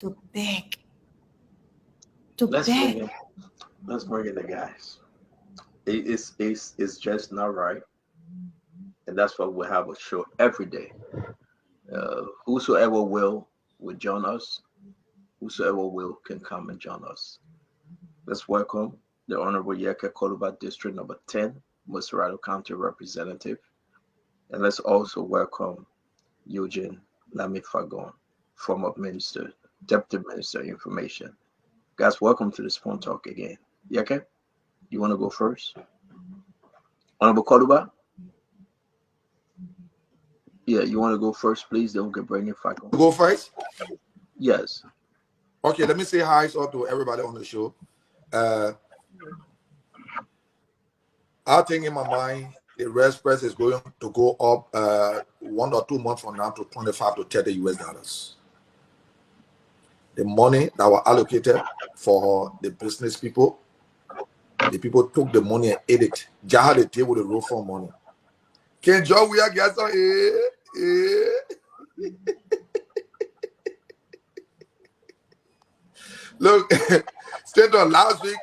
to beg. Let's bring in the guys. It's just not right, and that's why we have a show every day. Whosoever will join us. Whosoever will can come and join us. Let's welcome the Honorable Yekeh Koluba District Number 10, Musarado County Representative, and let's also welcome Eugene Lami Fagon, former Minister, Deputy Minister of Information. Guys, welcome to the Spoon Talk again. Yekeh, you want to go first? Honorable Koluba? Yeah, you want to go first, please? Then we can bring in Fagon. Go first? Yes. Okay, let me say hi to everybody on the show. I think in my mind, the rest price is going to go up 1 or 2 months from now to 25 to 30 US dollars. The money that were allocated for the business people, the people took the money and ate it. Jaha the table the roll for money. Can Joe we are getting Look, state on last week,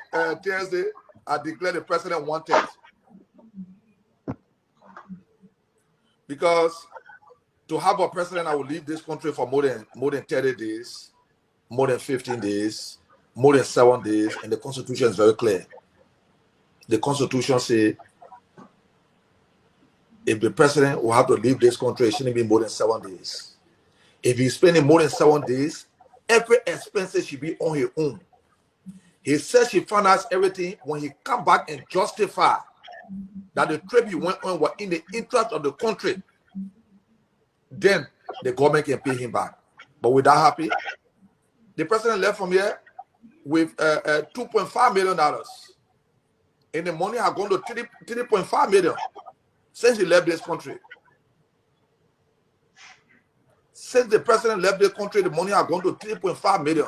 Thursday, I declared the president wanted. Because to have a president that will leave this country for more than 30 days, more than 15 days, more than 7 days, and the Constitution is very clear. The Constitution says if the president will have to leave this country, it shouldn't be more than 7 days. If he's spending more than 7 days, every expense should be on his own. He says he financed everything when he come back and justify that the trip he went on was in the interest of the country. Then the government can pay him back. But with that happy, the president left from here with $2.5 million. And the money has gone to 3.5 million since he left this country. Since the president left the country, the money has gone to 3.5 million.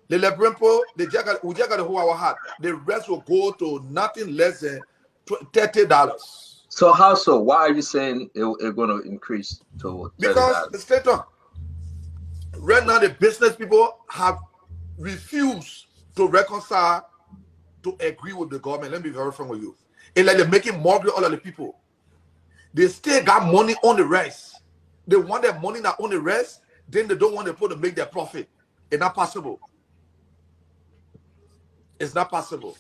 The Lebrimpo, the Jaga who our heart, the rest will go to nothing less than $30. So how so? Why are you saying it's going to increase to $30? Because straight on, right now the business people have refused to reconcile, to agree with the government. Let me be very frank with you. It's like they're making mockery all of the people. They still got money on the rest. They want their money not on the rest, then they don't want the people to make their profit. It's not possible. It's not possible.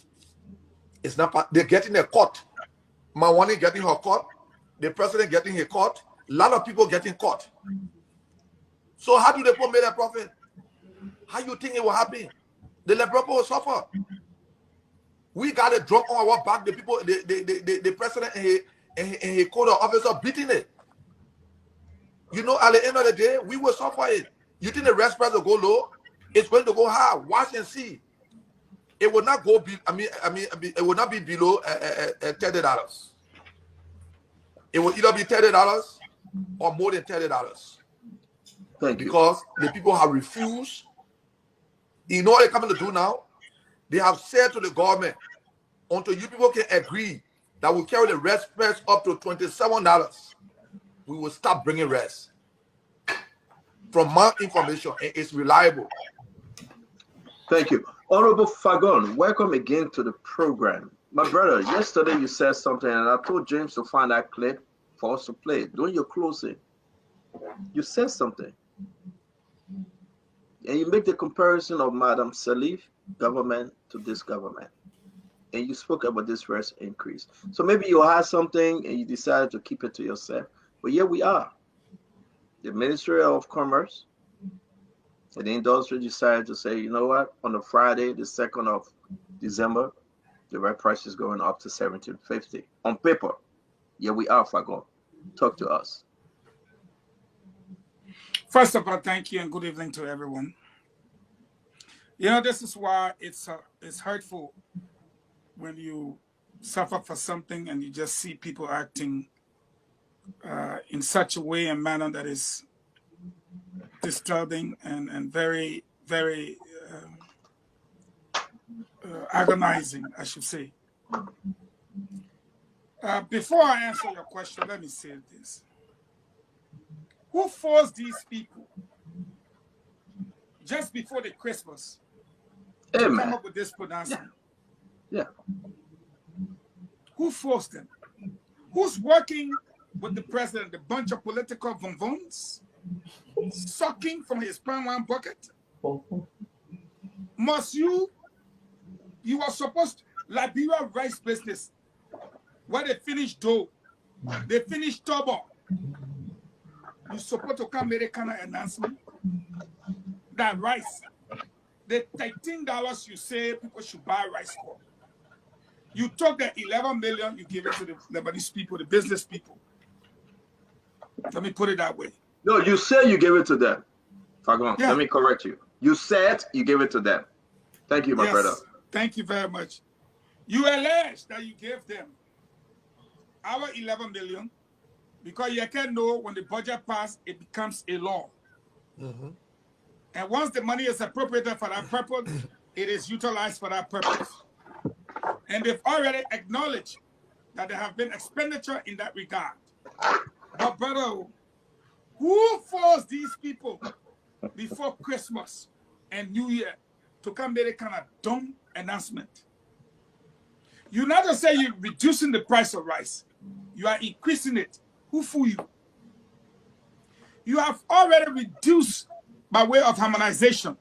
It's not. They're getting a cut. Mawani getting her cut. The president getting a cut. A lot of people getting caught. So how do the people make their profit? How you think it will happen? The Liberia will suffer. We got a drop on our back. The people, the president and his code officer beating it. You know, at the end of the day, we will suffer it. You think the rest price will go low? It's going to go high. Watch and see. It will not go. It will not be below $30. It will either be $30 or more than $30. Because the people have refused. You know what they're coming to do now? They have said to the government, until you people can agree that we carry the rest price up to $27, we will stop bringing rest. From my information, and it's reliable. Thank you. Honorable Fagon, welcome again to the program. My brother, yesterday you said something, and I told James to find that clip for us to play. During your closing, you said something. And you make the comparison of Madam Salif government to this government. And you spoke about this rest increase. So maybe you had something and you decided to keep it to yourself. But here we are. The Ministry of Commerce and the industry decided to say, you know what, on a Friday, the 2nd of December, the red price is going up to $17.50 on paper. Here we are, Fagon. Talk to us. First of all, thank you and good evening to everyone. You know, this is why it's hurtful when you suffer for something and you just see people acting in such a way and manner that is disturbing and very, very agonizing, I should say. Before I answer your question, let me say this. Who forced these people just before the Christmas Hey, to man. come up with this pronouncement? Yeah. Who forced them? Who's working with the president? A bunch of political vunvuns sucking from his palm one bucket? Must you are supposed to, Liberia rice business, where they finish dough, they finish turbo. You're supposed to come make a kind of announcement that rice, the $13 you say people should buy rice for. You took the 11 million, you give it to the Lebanese people, the business people. Let me put it that way. No, you said you gave it to them. Fagon, Yeah. let me correct you. You said you gave it to them. Thank you, my brother. Thank you very much. You allege that you gave them our 11 million because Yekeh know when the budget passed, it becomes a law. Mm-hmm. And once the money is appropriated for that purpose, it is utilized for that purpose. And they've already acknowledged that there have been expenditure in that regard. But brother, who forced these people before Christmas and New Year to come make a kind of dumb announcement? You not just say you're reducing the price of rice, you are increasing it. Who fool you? You have already reduced, by way of harmonization,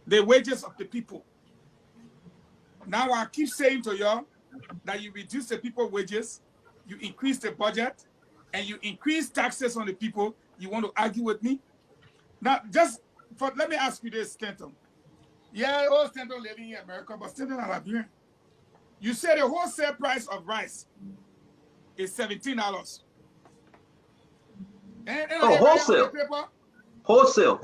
the wages of the people. Now I keep saying to y'all that you reduce the people's wages, you increase the budget, and you increase taxes on the people. You want to argue with me? Now, let me ask you this, Stanton. Yeah, all Stanton living in America, but Stanton are Liberian. You said the wholesale price of rice is $17. Wholesale. Wholesale.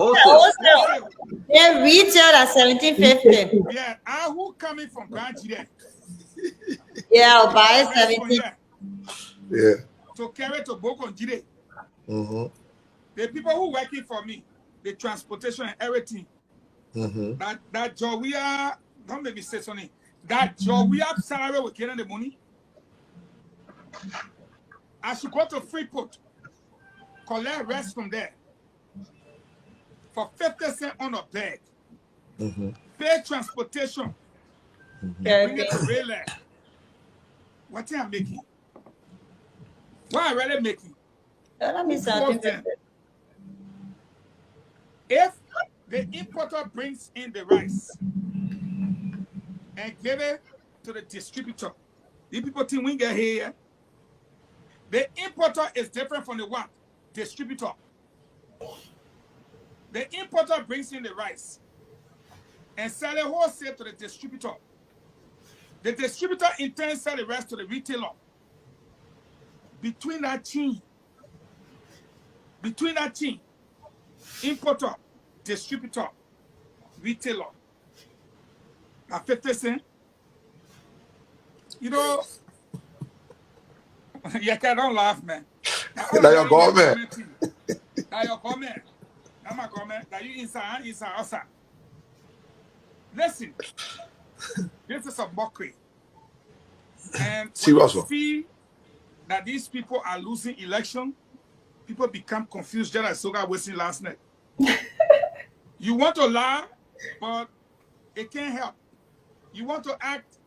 They retail at $17.50. Yeah, who coming from Nigeria? Yeah, I'll buy 17. Yeah. To carry to Boko Jide. Mm-hmm. The people who working for me, the transportation and everything. Mm-hmm. That job we are, don't make me say something. That job we have salary we getting the money. I should go to Freeport, collect rest from there for 50 cents on a bag. Mm-hmm. Pay transportation. Mm-hmm. Bring it to rail. What am I making? What am I really making? Let me something. If the importer brings in the rice and give it to the distributor, the people think we get here. The importer is different from the what? Distributor. The importer brings in the rice and sell it wholesale to the distributor. The distributor in turn sell the rest to the retailer. Between that chain, importer, distributor, retailer, at 50 cents. You know, Yekeh, don't laugh, man. That's your government. That's your government. That's my government. That you inside, outside. Listen, this is a mockery. And when you see that these people are losing election, people become confused, just like Soga wasting last night. You want to lie, but it can't help. You want to act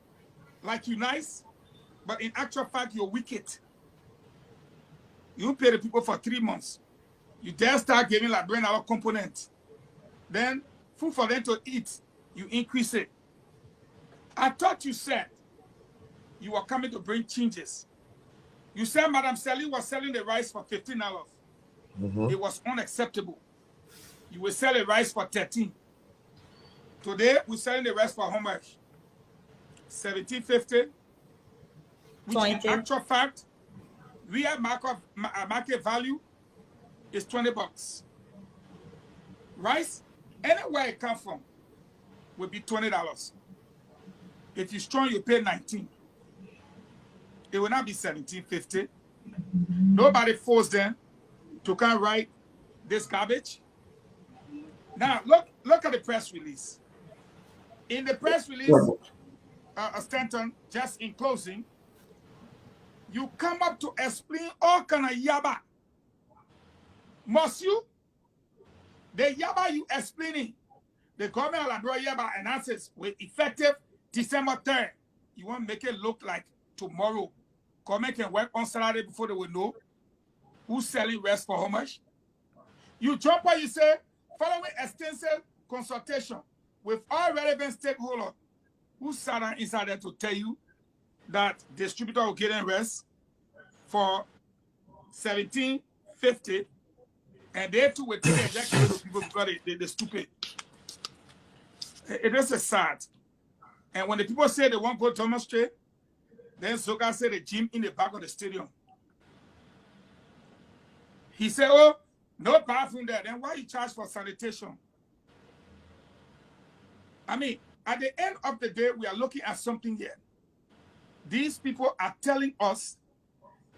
like you're nice, but in actual fact, you're wicked. You pay the people for 3 months. You dare start giving like brain our component. Then food for them to eat, you increase it. I thought you said you were coming to bring changes. You said Madam Sally was selling the rice for $15. Mm-hmm. It was unacceptable. You were selling rice for $13. Today, we're selling the rice for how much? $17.50. Which 20. in actual fact, real market value is $20. Rice, anywhere it comes from, will be $20. If you're strong, you pay $19. It will not be $17.50. Nobody forced them to come write this garbage. Now, look at the press release. In the press release, Stanton, just in closing, you come up to explain all kind of yaba. Must you? The Yaba you explaining, the government of Liberia Yaba announces with effective December 3rd. You want to make it look like tomorrow. Government can work on Saturday before they will know who's selling rest for how much. You jump on, you say, following extensive consultation with all relevant stakeholders who sat inside there to tell you that distributor will get in rest for 1750, and they too will take the executive to people because they're stupid. It is a sad. And when the people say they won't go to demonstrate, then Zoga said the gym in the back of the stadium. He said, oh, no bathroom there. Then why you charge for sanitation? I mean, at the end of the day, we are looking at something here. These people are telling us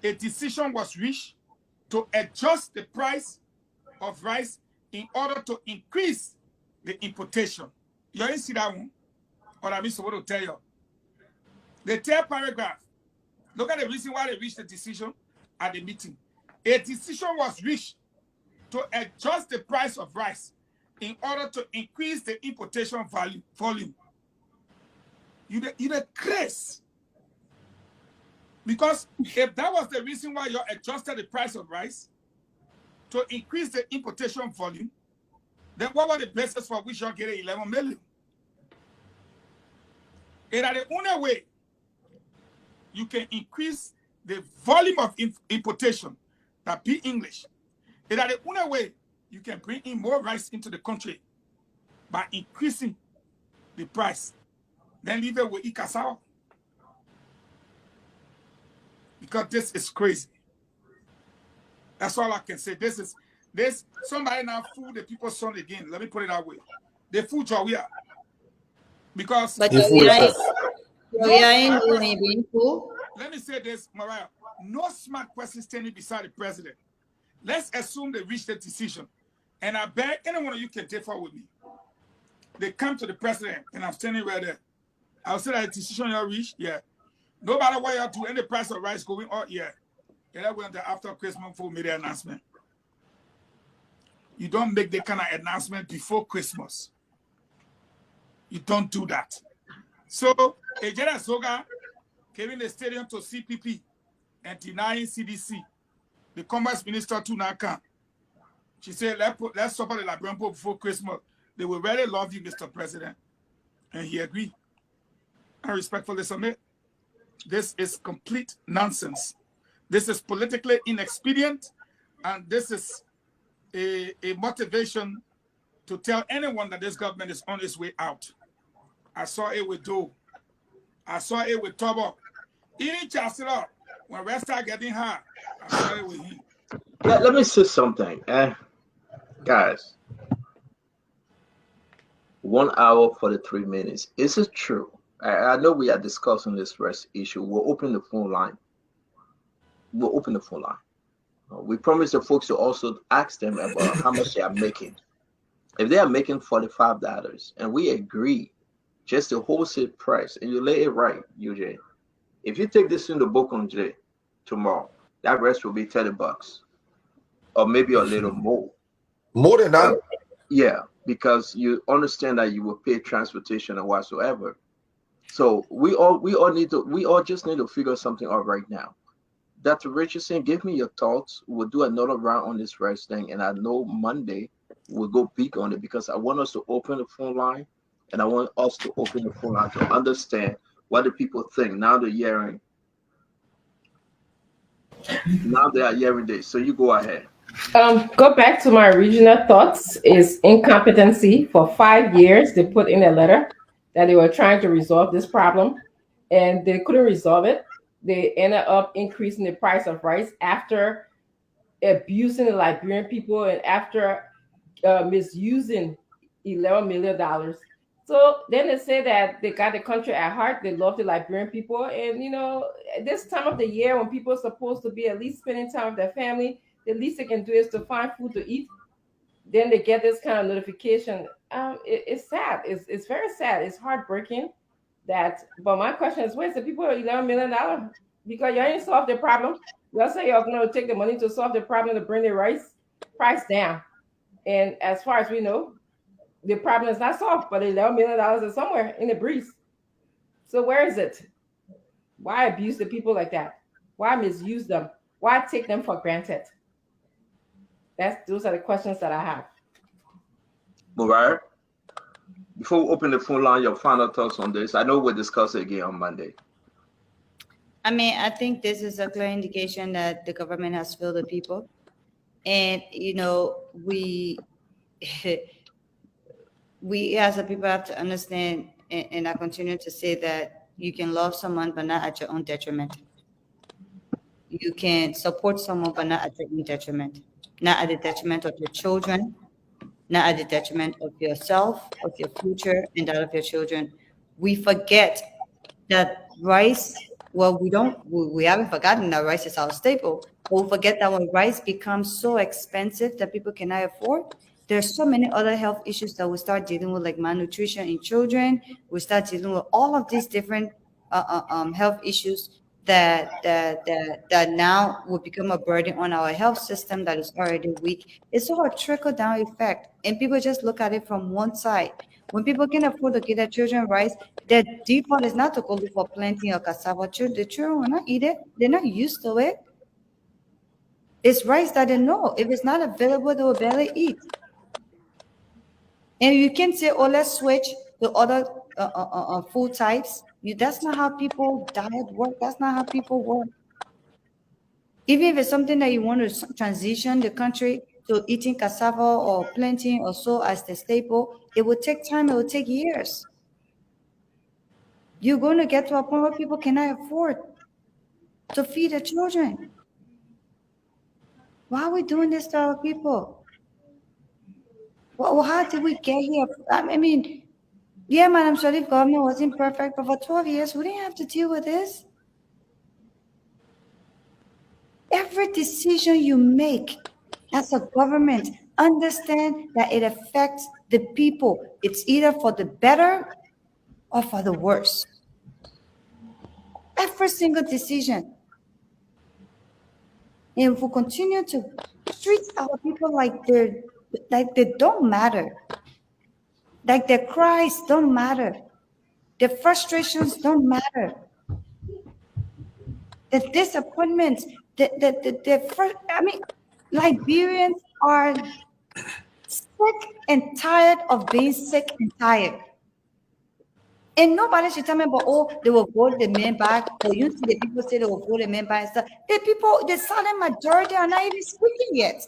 a decision was reached to adjust the price of rice in order to increase the importation. You didn't see that one? Or I'm supposed to tell you. The third paragraph, look at the reason why they reached the decision at the meeting. A decision was reached to adjust the price of rice in order to increase the importation volume. You the craze. Because if that was the reason why you adjusted the price of rice to increase the importation volume, then what were the basis for which you're getting 11 million? And at the only way you can increase the volume of importation, that be English, and that the only way you can bring in more rice into the country by increasing the price, then leave it with Ikasawa. Because this is crazy. That's all I can say. This somebody now fool the people's son again. Let me put it that way. They fool Jawia. Because But You fool yourself. ain't doing being fool. Let me say this, Mariah. No smart person standing beside the president. Let's assume they reached a decision. And I beg any one of you can differ with me. They come to the president, and I'm standing right there. I'll say that decision you reached, yeah. No matter what you do, any price of rice going up, yeah. And that went after Christmas for media announcement. You don't make the kind of announcement before Christmas. You don't do that. So, Ejera Soga came in the stadium to CPP and denying CDC. The Commerce Minister to Naka. She said, let's support the Liberian people before Christmas. They will really love you, Mr. President. And he agreed. I respectfully submit. This is complete nonsense. This is politically inexpedient, and this is a motivation to tell anyone that this government is on its way out. I saw it with Doe. I saw it with Tobo. Even Chancellor, when we start getting high, I saw it with him. Let me say something. Guys, 1 hour 43 minutes. Is it true? I know we are discussing this first issue. We'll open the phone line. We promised the folks to also ask them about how much they are making. If they are making $45 and we agree just the wholesale price, and you lay it right, UJ, if you take this in the book on today, tomorrow, that rest will be $30 or maybe a little more. More than that? Yeah, because you understand that you will pay transportation and whatsoever. So we all just need to figure something out right now. Dr. Richardson, give me your thoughts. We'll do another round on this rice thing, and I know Monday we'll go big on it because I want us to open the phone line, and I want us to open the phone line to understand what the people think. Now they're hearing. Now they are hearing this. So you go ahead. Go back to my original thoughts is incompetency. For 5 years, they put in a letter that they were trying to resolve this problem, and they couldn't resolve it. They ended up increasing the price of rice after abusing the Liberian people and after misusing $11 million. So then they say that they got the country at heart. They love the Liberian people. And, this time of the year when people are supposed to be at least spending time with their family, the least they can do is to find food to eat. Then they get this kind of notification. It's sad. It's very sad. It's heartbreaking. But my question is, where's the people $11 million? Because you ain't solved the problem. You all say you're going to take the money to solve the problem to bring the rice price down. And as far as we know, the problem is not solved, but $11 million is somewhere in the breeze. So where is it? Why abuse the people like that? Why misuse them? Why take them for granted? Those are the questions that I have. Mubarak, before we open the phone line, your final thoughts on this. I know we'll discuss it again on Monday. I mean, I think this is a clear indication that the government has failed the people. And, we as a people have to understand, and I continue to say that you can love someone, but not at your own detriment. You can support someone, but not at your own detriment. Not at the detriment of your children, not at the detriment of yourself, of your future, and that of your children. We forget that rice, well, we haven't forgotten that rice is our staple, but we forget that when rice becomes so expensive that people cannot afford, there's so many other health issues that we start dealing with, like malnutrition in children. We start dealing with all of these different health issues that now will become a burden on our health system that is already weak. It's all a trickle-down effect, and people just look at it from one side. When people can afford to give their children rice, their default is not to go look for plantain or cassava. The children will not eat it. They're not used to it. It's rice that they know. If it's not available, they will barely eat. And you can't say, oh, let's switch to other food types. That's not how people diet work. That's not how people work. Even if it's something that you want to transition the country to eating cassava or plantain or so as the staple, it will take time. It will take years. You're going to get to a point where people cannot afford to feed their children. Why are we doing this to our people? Well, how did we get here? I mean, yeah, Madam Sharif, government wasn't perfect, but for 12 years, we didn't have to deal with this. Every decision you make as a government, understand that it affects the people. It's either for the better or for the worse. Every single decision. And if we continue to treat our people like they don't matter, like their cries don't matter, their frustrations don't matter, the disappointments, Liberians are sick and tired of being sick and tired. And nobody should tell me about, oh, they will vote the men back. Or you see the people say they will vote the men back and stuff. The silent majority are not even speaking yet.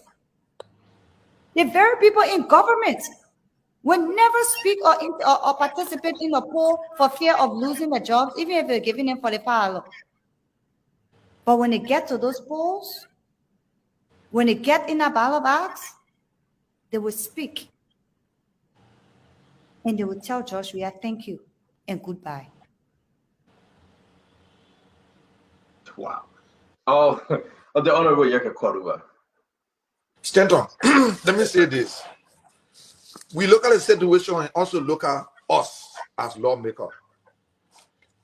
The very people in government will never speak or participate in a poll for fear of losing their jobs, even if they're giving them $45. But when they get to those polls, when they get in a ballot box, they will speak. And they will tell Joshua, thank you and goodbye. Wow. Oh, the Honorable Yekeh Kwaduba. Stanton, let me say this. We look at the situation and also look at us as lawmakers.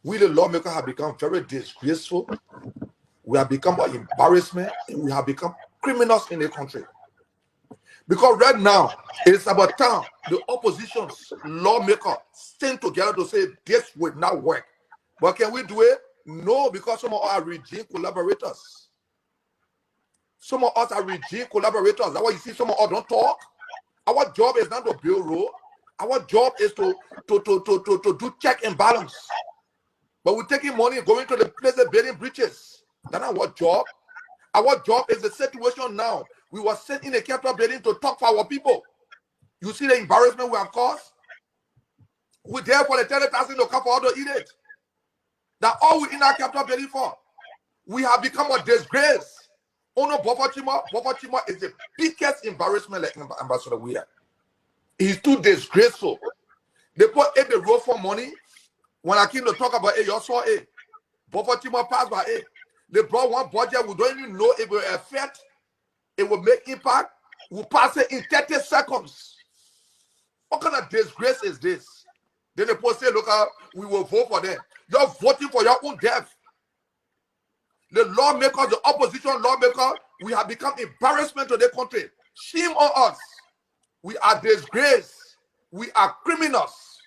We, the lawmakers, have become very disgraceful. We have become an embarrassment, and we have become criminals in the country. Because right now, it's about time the opposition's lawmakers stand together to say this will not work. But can we do it? No, because some of us are regime collaborators. Some of us are regime collaborators. That's why you see some of us don't talk. Our job is not to build road. Our job is to do check and balance. But we're taking money and going to the places building bridges. That's not our job. Our job is the situation now. We were sent in a capital building to talk for our people. You see the embarrassment we have caused? We're there for the 30,000 to come for all to eat it. That's all we're in our capital building for. We have become a disgrace. Oh no, Gov't is the biggest embarrassment like Ambassador we are. He's too disgraceful. They put the road for money. When I came to talk about it, you saw it. Gov't passed by it. They brought one budget. We don't even know it will affect. It will make impact. We'll pass it in 30 seconds. What kind of disgrace is this? Then the post say, look, we will vote for them. You're voting for your own death. The lawmakers, the opposition lawmakers, we have become embarrassment to the country. Shame on us. We are disgrace. We are criminals.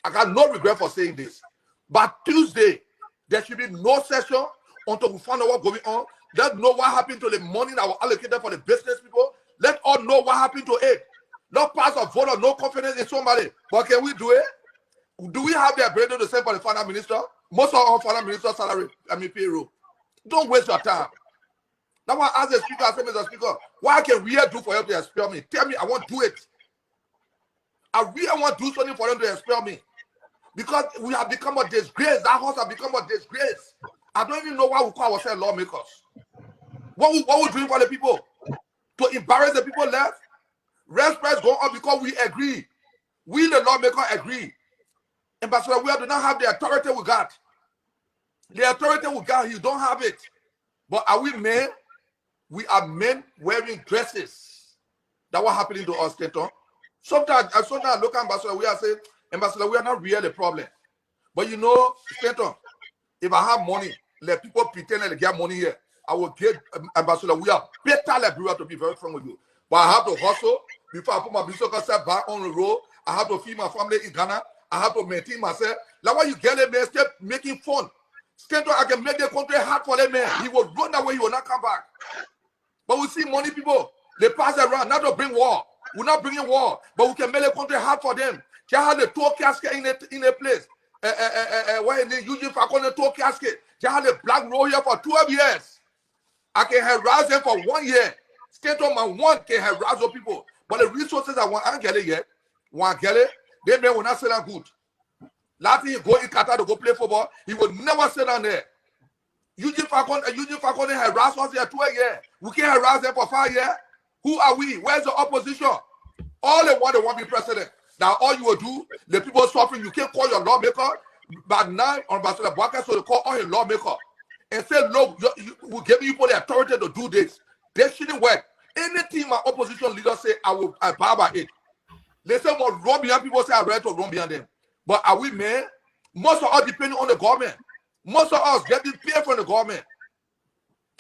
I got no regret for saying this. But Tuesday, there should be no session until we find out what's going on. Let's know what happened to the money that was allocated for the business people. Let all know what happened to it. Not pass a vote of no confidence in somebody. But can we do it? Do we have the ability to send for the finance minister? Most of our finance minister salary, payroll. Don't waste your time. Now I ask the speaker, I say, Mr. Speaker, what can we do for you to expel me? Tell me, I want to do it. I really want to do something for them to expel me. Because we have become a disgrace. That house has become a disgrace. I don't even know why we call ourselves lawmakers. What we doing for the people? To embarrass the people left? Rent price go up because we agree. We, the lawmaker, agree. Ambassador, we do not have the authority we got. The authority we got, you don't have it. But are we men? We are men wearing dresses. That's what happening to us, Stanton. Sometimes I look at Ambassador, we are saying, Ambassador, we are not really the problem. But you know, Stanton, if I have money, let people pretend that they get money here. I will get Ambassador. We are better Liberia, to be very frank with you. But I have to hustle before I put my business concept back on the road. I have to feed my family in Ghana. I have to maintain myself. Like when you get a man, start making fun. Stanton, I can make the country hard for that man. He will run away. He will not come back. But we see money people. They pass around not to bring war. We're not bringing war, but we can make the country hard for them. They have the toll casket in a place. Where they using for the toll casket. They have the black road here for 12 years. I can harass them for 1 year. Stanton man one can harass those people. But the resources I want, I get it yet. Want get it? They may will not say that good. Last thing he go in Qatar to go play football, he will never sit down there. Eugene Falcon harass us here 12 years. We can't harass them for 5 years. Who are we? Where's the opposition? All they want to be president. Now all you will do, the people suffering, you can't call your lawmaker. But now on Ambassador Bwaka, so they call all your lawmaker and say, look, we're giving you the authority to do this. They shouldn't work. Anything my opposition leaders say, I bow by it. They say, well, run behind people say I'm ready to run behind them. But are we men? Most of us depending on the government. Most of us getting paid from the government.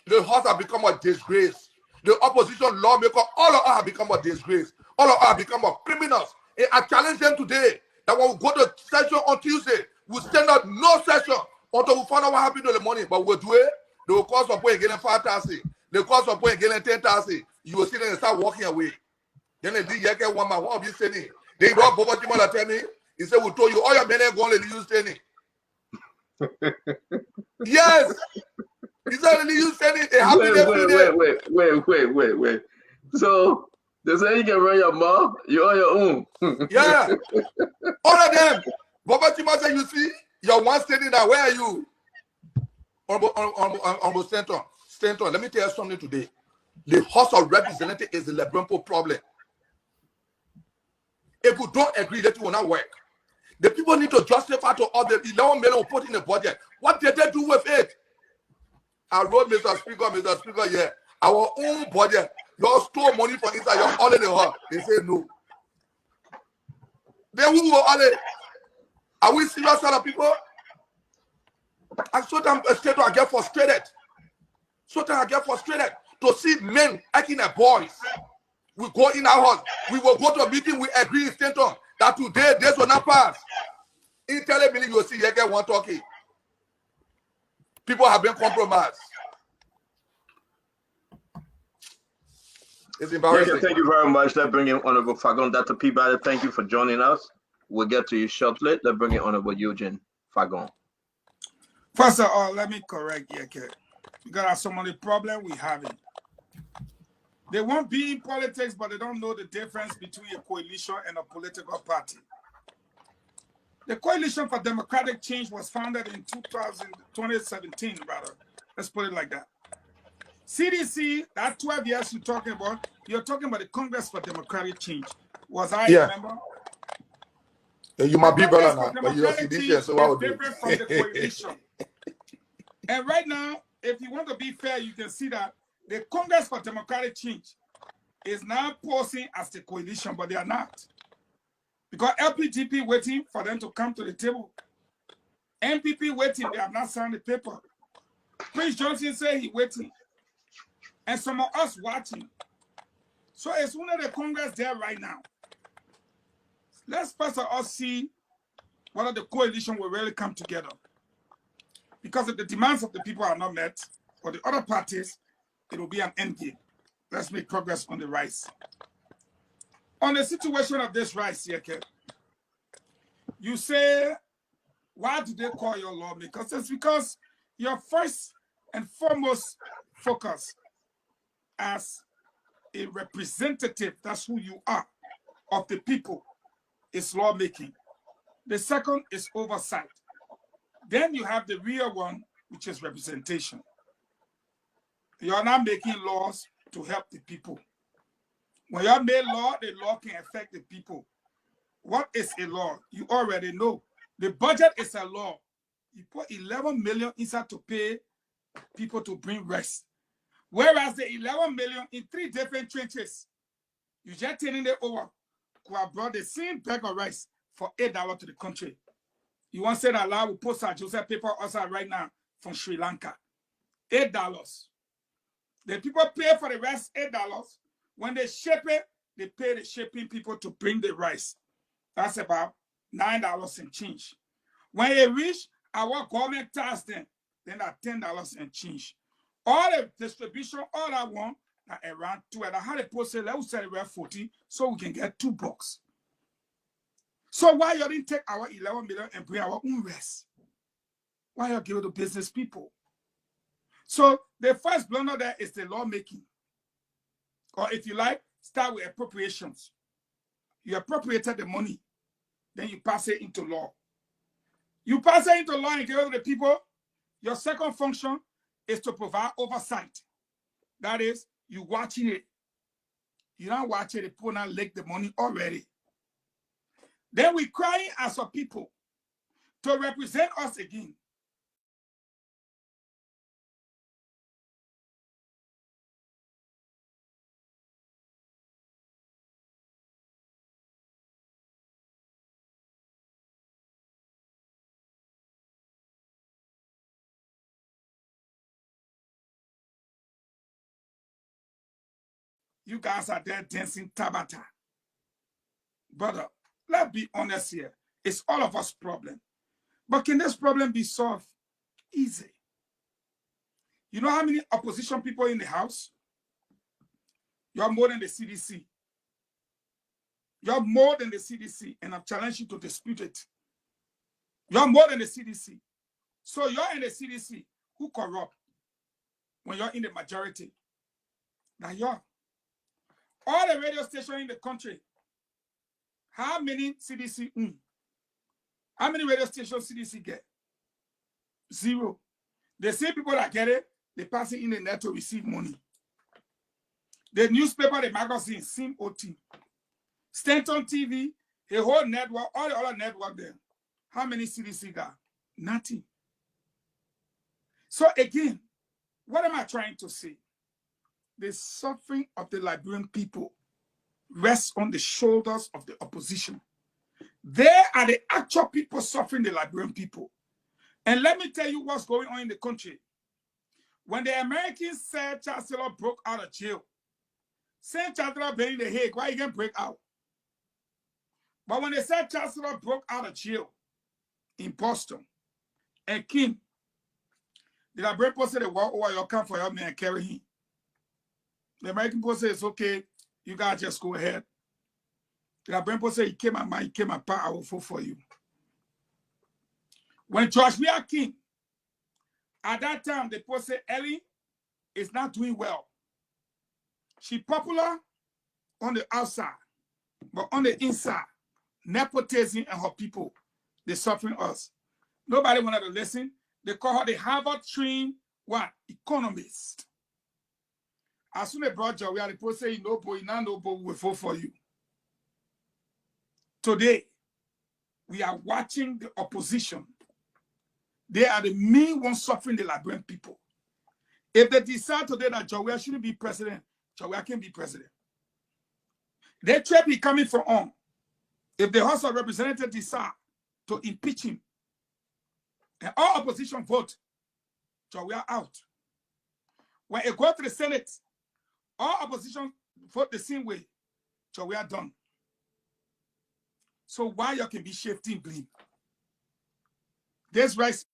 The house has become a disgrace. The opposition lawmaker, all of us have become a disgrace. All of us have become a criminals. And I challenge them today that when we go to session on Tuesday, we'll send out no session until we find out what happened to the money. But we'll do it. They will call some point getting 5,000. They will call some point getting 10,000. You will see them and start walking away. Then they did Yekeh one man, one of you saying, they brought Bobo Timon tell me, he said, we told you all your men are going to use training. Yes. He said, use training. It happened every day. Wait. So, they say you can run your mouth, you're on your own. Yeah. All of them. Bobo Timon said, you see, you're one standing there. Where are you? Almost Stanton, let me tell you something today. The House of Representatives is the Liberian problem. If we don't agree, that will not work. The people need to justify to all the 11 million we put in the budget. What did they do with it? I wrote Mr. Speaker, yeah, our own budget. You all stole money from inside, you're all in the hall. They say no. Then who were all in? Are we serious kind of people? And sometimes I get frustrated. To see men acting like boys. We go in our house. We will go to a meeting. We agree in Stanton that today this will not pass. In television, you will see Yekeh one talking. People have been compromised. It's embarrassing. Yekeh, thank you very much. Let's bring in Honorable Fagon. Dr. Peabody, thank you for joining us. We'll get to you shortly. Let's bring in Honorable Eugene Fagon. First of all, let me correct Yekeh. Because some of the problem we having. They won't be in politics, but they don't know the difference between a coalition and a political party. The Coalition for Democratic Change was founded in 2017, rather. Let's put it like that. CDC, that 12 years you're talking about the Congress for Democratic Change. Was I remember? You might be better now, but you're CDC, so I would be different from the coalition. And right now, if you want to be fair, you can see that the Congress for Democratic Change is now posing as the coalition, but they are not. Because LPGP waiting for them to come to the table. MPP waiting, they have not signed the paper. Prince Johnson said he waiting. And some of us watching. So it's one of the Congress there right now. Let's first of all see whether the coalition will really come together. Because if the demands of the people are not met, or the other parties, it will be an end game. Let's make progress on the rice. On the situation of this rice, Yekeh, you say, why do they call your lawmakers? It's because your first and foremost focus as a representative, that's who you are, of the people, is lawmaking. The second is oversight. Then you have the real one, which is representation. You are not making laws to help the people. When you have made law, the law can affect the people. What is a law? You already know. The budget is a law. You put 11 million inside to pay people to bring rest. Whereas the 11 million in 3 different trenches, you just turning it over. Could have brought the same bag of rice for $8 to the country. You want to say that Allah will post a Joseph paper outside right now from Sri Lanka. $8. The people pay for the rest $8. When they ship it, they pay the shipping people to bring the rice. That's about $9 and change. When it reach our government tax, then that's $10 and change. All the distribution, all I want, are around 12. I had a post say, let's sell it around 40 so we can get $2. So why you didn't take our 11 million and bring our own rest? Why you give it to business people? So the first blunder there is the lawmaking. Or if you like, start with appropriations. You appropriated the money, then you pass it into law. You pass it into law and give it to the people. Your second function is to provide oversight. That is, you watching it. You don't watch it, the people now lick the money already. Then we crying as a people to represent us again. You guys are there dancing Tabata. Brother, let's be honest here. It's all of us problem. But can this problem be solved? Easy. You know how many opposition people in the House? You have more than the CDC. You have more than the CDC, and I'm challenging you to dispute it. You have more than the CDC. So you're in the CDC. Who corrupt when you're in the majority? Now you're. All the radio stations in the country, how many CDC own? How many radio stations CDC get? 0. The same people that get it, they pass it in the net to receive money. The newspaper, the magazine, same OT. Stanton TV, a whole network, all the other network there. How many CDC got? Nothing. So again, what am I trying to say? The suffering of the Liberian people rests on the shoulders of the opposition. They are the actual people suffering the Liberian people. And let me tell you what's going on in the country. When the Americans said Chancellor broke out of jail, Saint Chancellor been in the Hague, why he can break out? But when they said Chancellor broke out of jail in Boston, and King, the Liberian people said they walk over your camp for your man and carry him. The American people say it's okay, you guys just go ahead. The Liberian people say he came at mine, he came at power, I will vote for you. When George Weah King, at that time, the people say Ellie is not doing well. She popular on the outside, but on the inside, nepotism and her people, they suffering us. Nobody wanted to listen. They call her the Harvard-trained what? Economist. As soon as they brought Joe, the people say, you know, boy, now no boy will vote for you. Today, we are watching the opposition. They are the main ones suffering the Liberian people. If they decide today that Joe shouldn't be president, Joe can be president. They try to be coming from on. If the House of Representatives decide to impeach him, and all opposition vote, Joe out. When it goes to the Senate, all opposition vote the same way, so we are done. So why you can be shifting blame? This rice